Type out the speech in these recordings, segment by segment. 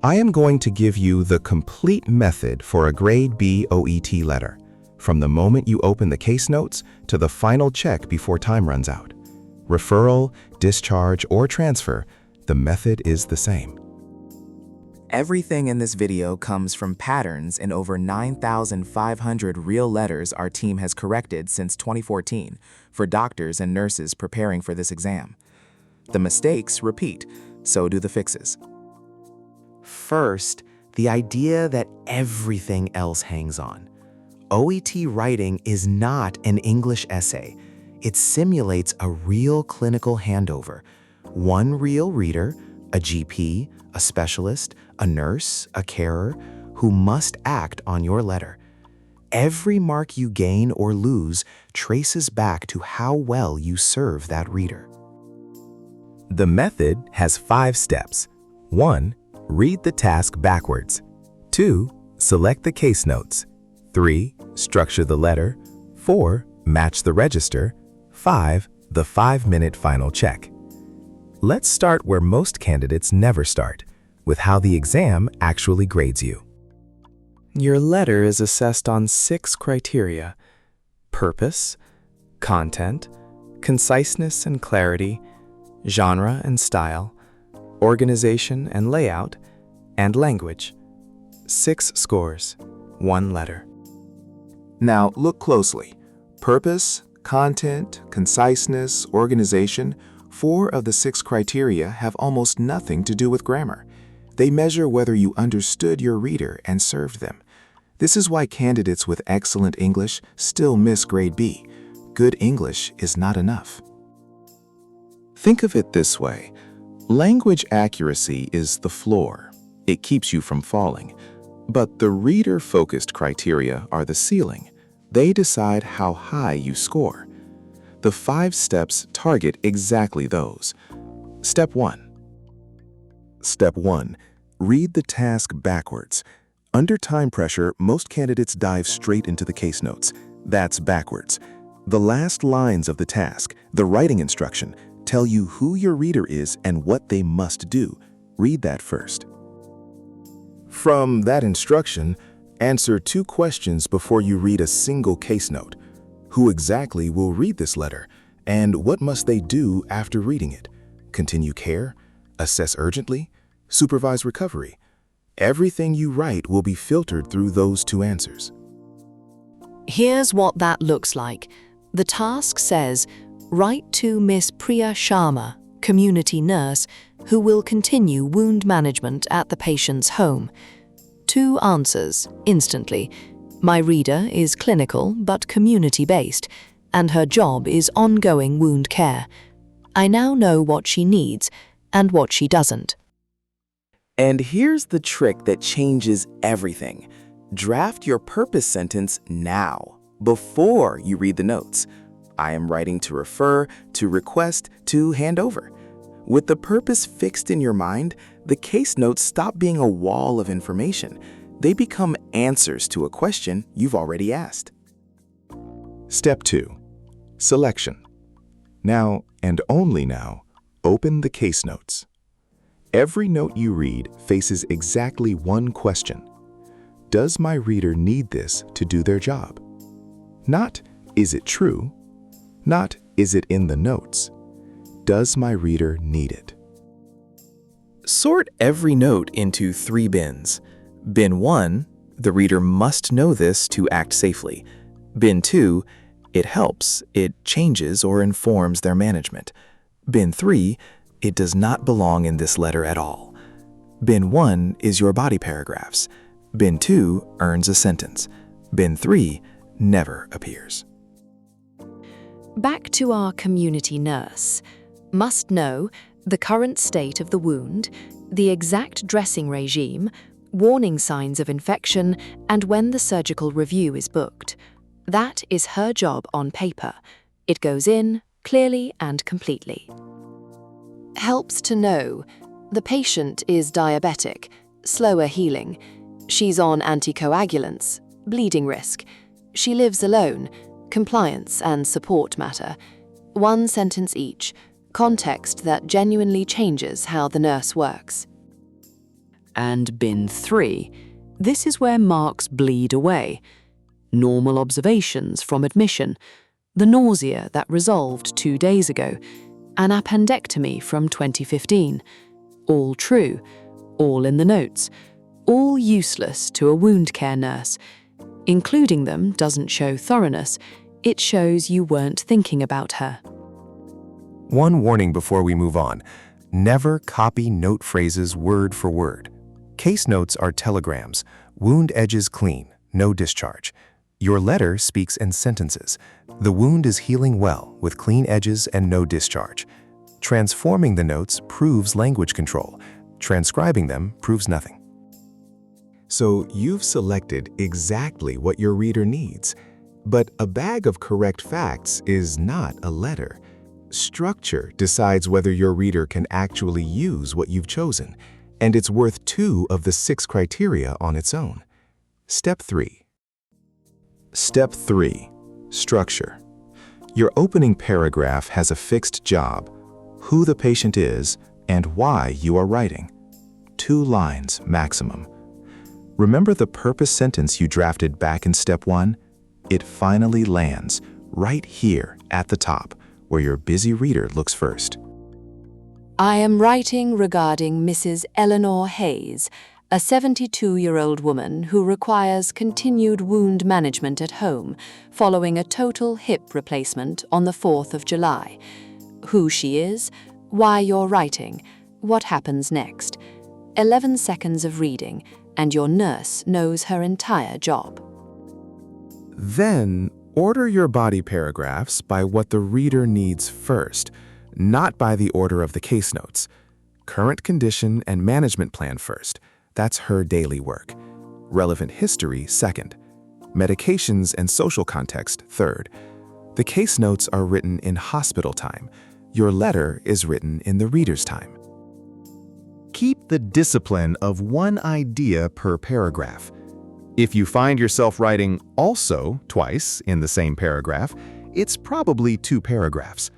I am going to give you the complete method for a Grade B OET letter, from the moment you open the case notes to the final check before time runs out. Referral, discharge, or transfer, the method is the same. Everything in this video comes from patterns in over 9,500 real letters our team has corrected since 2014 for doctors and nurses preparing for this exam. The mistakes repeat, so do the fixes. First, the idea that everything else hangs on. OET Writing is not an English essay. It simulates a real clinical handover. One real reader, a GP, a specialist, a nurse, a carer, who must act on your letter. Every mark you gain or lose traces back to how well you serve that reader. The method has 5 steps. 1. Read the task backwards. 2. Select the case notes. 3. Structure the letter. 4. Match the register. 5. The 5-minute final check. Let's start where most candidates never start, with how the exam actually grades you. Your letter is assessed on 6 criteria: purpose, content, conciseness and clarity, genre and style, organization and layout, and language. 6 scores, 1 letter. Now look closely. Purpose, content, conciseness, organization, 4 of the 6 criteria have almost nothing to do with grammar. They measure whether you understood your reader and served them. This is why candidates with excellent English still miss Grade B. Good English is not enough. Think of it this way. Language accuracy is the floor. It keeps you from falling. But the reader-focused criteria are the ceiling. They decide how high you score. The 5 steps target exactly those. Step 1. Step 1. Read the task backwards. Under time pressure, most candidates dive straight into the case notes. That's backwards. The last lines of the task, the writing instruction, tell you who your reader is and what they must do. Read that first. From that instruction, answer 2 questions before you read a single case note. Who exactly will read this letter, and what must they do after reading it? Continue care? Assess urgently? Supervise recovery? Everything you write will be filtered through those 2 answers. Here's what that looks like. The task says, write to Miss Priya Sharma, community nurse, who will continue wound management at the patient's home. 2 answers, instantly. My reader is clinical but community-based, and her job is ongoing wound care. I now know what she needs and what she doesn't. And here's the trick that changes everything. Draft your purpose sentence now, before you read the notes. I am writing to refer, to request, to hand over. With the purpose fixed in your mind, the case notes stop being a wall of information. They become answers to a question you've already asked. Step 2. Selection. Now, and only now, open the case notes. Every note you read faces exactly one question. Does my reader need this to do their job? Not, is it true? Not, is it in the notes? Does my reader need it? Sort every note into 3 bins. Bin 1, the reader must know this to act safely. Bin 2, it helps, it changes or informs their management. Bin 3, it does not belong in this letter at all. Bin 1 is your body paragraphs. Bin 2 earns a sentence. Bin 3 never appears. Back to our community nurse. Must know the current state of the wound, the exact dressing regime, warning signs of infection, and when the surgical review is booked. That is her job on paper. It goes in clearly and completely. Helps to know the patient is diabetic, slower healing. She's on anticoagulants, bleeding risk. She lives alone, compliance and support matter. 1 sentence each, context that genuinely changes how the nurse works. and bin 3. This is where marks bleed away. Normal observations from admission, the nausea that resolved 2 days ago, an appendectomy from 2015. All true, all in the notes, all useless to a wound care nurse. Including them doesn't show thoroughness, it shows you weren't thinking about her. One warning before we move on. Never copy note phrases word for word. Case notes are telegrams, wound edges clean, no discharge. Your letter speaks in sentences. The wound is healing well with clean edges and no discharge. Transforming the notes proves language control. Transcribing them proves nothing. So you've selected exactly what your reader needs. But a bag of correct facts is not a letter. Structure decides whether your reader can actually use what you've chosen, and it's worth 2 of the 6 criteria on its own. Step 3. Step 3. Structure. Your opening paragraph has a fixed job, who the patient is, and why you are writing. 2 lines maximum. Remember the purpose sentence you drafted back in Step 1? It finally lands right here at the top, where your busy reader looks first. I am writing regarding Mrs. Eleanor Hayes, a 72-year-old woman who requires continued wound management at home following a total hip replacement on the 4th of July. Who she is, why you're writing, what happens next. 11 seconds of reading, and your nurse knows her entire job. Then, order your body paragraphs by what the reader needs first, not by the order of the case notes. Current condition and management plan first. That's her daily work. Relevant history second. Medications and social context third. The case notes are written in hospital time. Your letter is written in the reader's time. Keep the discipline of one idea per paragraph. If you find yourself writing also twice in the same paragraph, it's probably 2 paragraphs.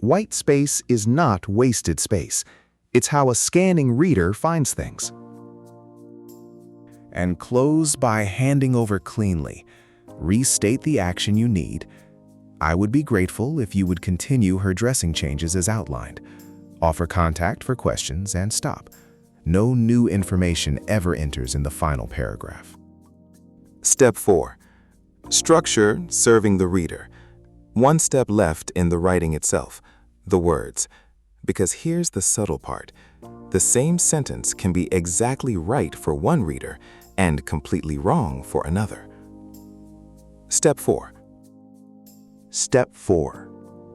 White space is not wasted space. It's how a scanning reader finds things. And close by handing over cleanly. Restate the action you need. I would be grateful if you would continue her dressing changes as outlined. Offer contact for questions and stop. No new information ever enters in the final paragraph. Step 4. Structure serving the reader. 1 step left in the writing itself, the words. Because here's the subtle part. The same sentence can be exactly right for one reader and completely wrong for another. Step 4. Step 4.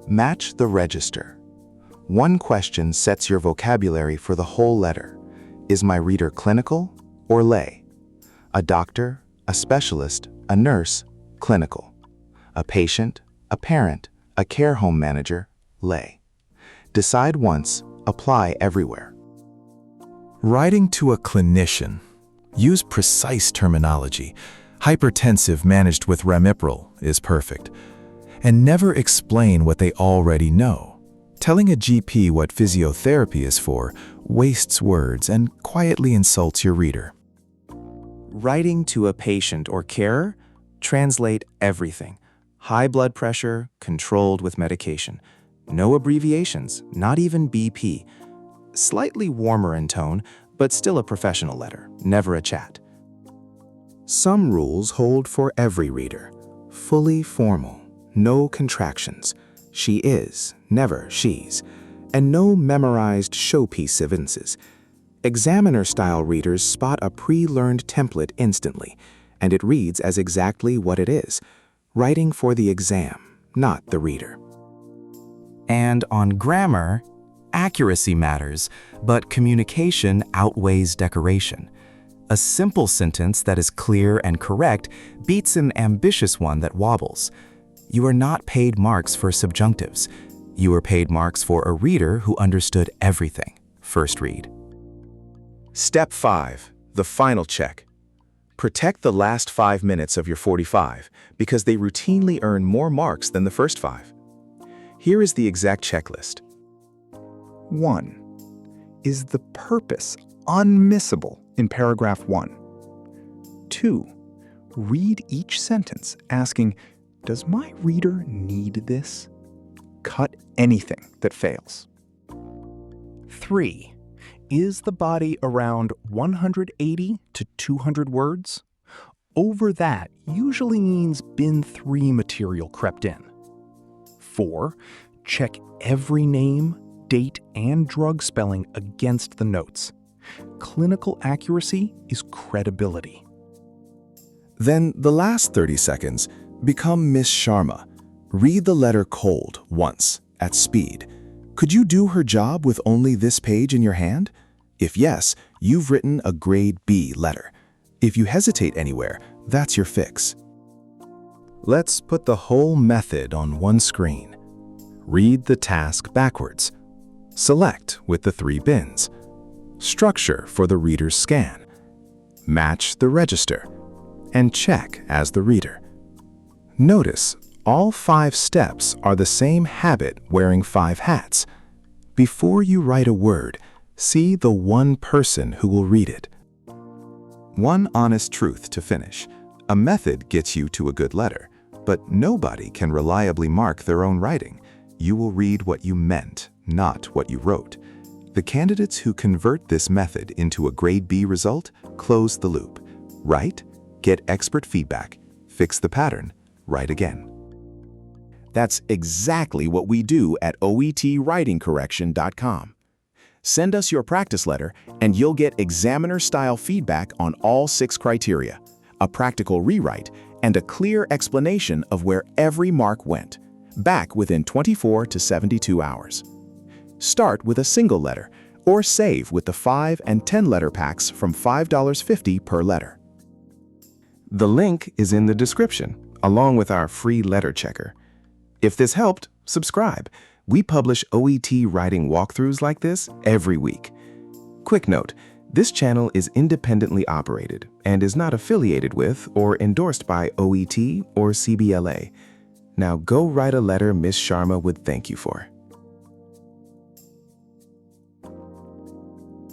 Match the register. 1 question sets your vocabulary for the whole letter. Is my reader clinical or lay? A doctor, a specialist, a nurse, clinical. A patient, a parent, a care home manager, lay. Decide once, apply everywhere. Writing to a clinician. Use precise terminology. Hypertensive managed with ramipril is perfect. And never explain what they already know. Telling a GP what physiotherapy is for wastes words and quietly insults your reader. Writing to a patient or carer, translate everything. High blood pressure, controlled with medication. No abbreviations, not even BP. Slightly warmer in tone, but still a professional letter, never a chat. Some rules hold for every reader. Fully formal, no contractions. She is, never she's. And no memorized showpiece sentences. Examiner-style readers spot a pre-learned template instantly, and it reads as exactly what it is, writing for the exam, not the reader. And on grammar, accuracy matters, but communication outweighs decoration. A simple sentence that is clear and correct beats an ambitious one that wobbles. You are not paid marks for subjunctives. You are paid marks for a reader who understood everything. First read. Step 5. The final check. Protect the last 5 minutes of your 45 because they routinely earn more marks than the first 5. Here is the exact checklist. 1. Is the purpose unmissable in paragraph 1. 2. Read each sentence asking, does my reader need this? Cut anything that fails. 3. Is the body around 180 to 200 words? Over that usually means bin 3 material crept in. 4. Check every name, date, and drug spelling against the notes. Clinical accuracy is credibility. Then the last 30 seconds, become Miss Sharma. Read the letter cold, once, at speed. Could you do her job with only this page in your hand? If yes, you've written a grade B letter. If you hesitate anywhere, that's your fix. Let's put the whole method on one screen. Read the task backwards. Select with the 3 bins. Structure for the reader's scan. Match the register. And check as the reader. Notice all 5 steps are the same habit wearing 5 hats. Before you write a word, see the one person who will read it. One honest truth to finish. A method gets you to a good letter, but nobody can reliably mark their own writing. You will read what you meant, not what you wrote. The candidates who convert this method into a grade B result close the loop. Write, get expert feedback, fix the pattern, write again. That's exactly what we do at OETWritingCorrection.com. Send us your practice letter and you'll get examiner-style feedback on all 6 criteria, a practical rewrite, and a clear explanation of where every mark went, back within 24 to 72 hours. Start with a single letter or save with the 5 and 10 letter packs from $5.50 per letter. The link is in the description, along with our free letter checker. If this helped, subscribe. We publish OET writing walkthroughs like this every week. Quick note, this channel is independently operated and is not affiliated with or endorsed by OET or CBLA. Now go write a letter Miss Sharma would thank you for.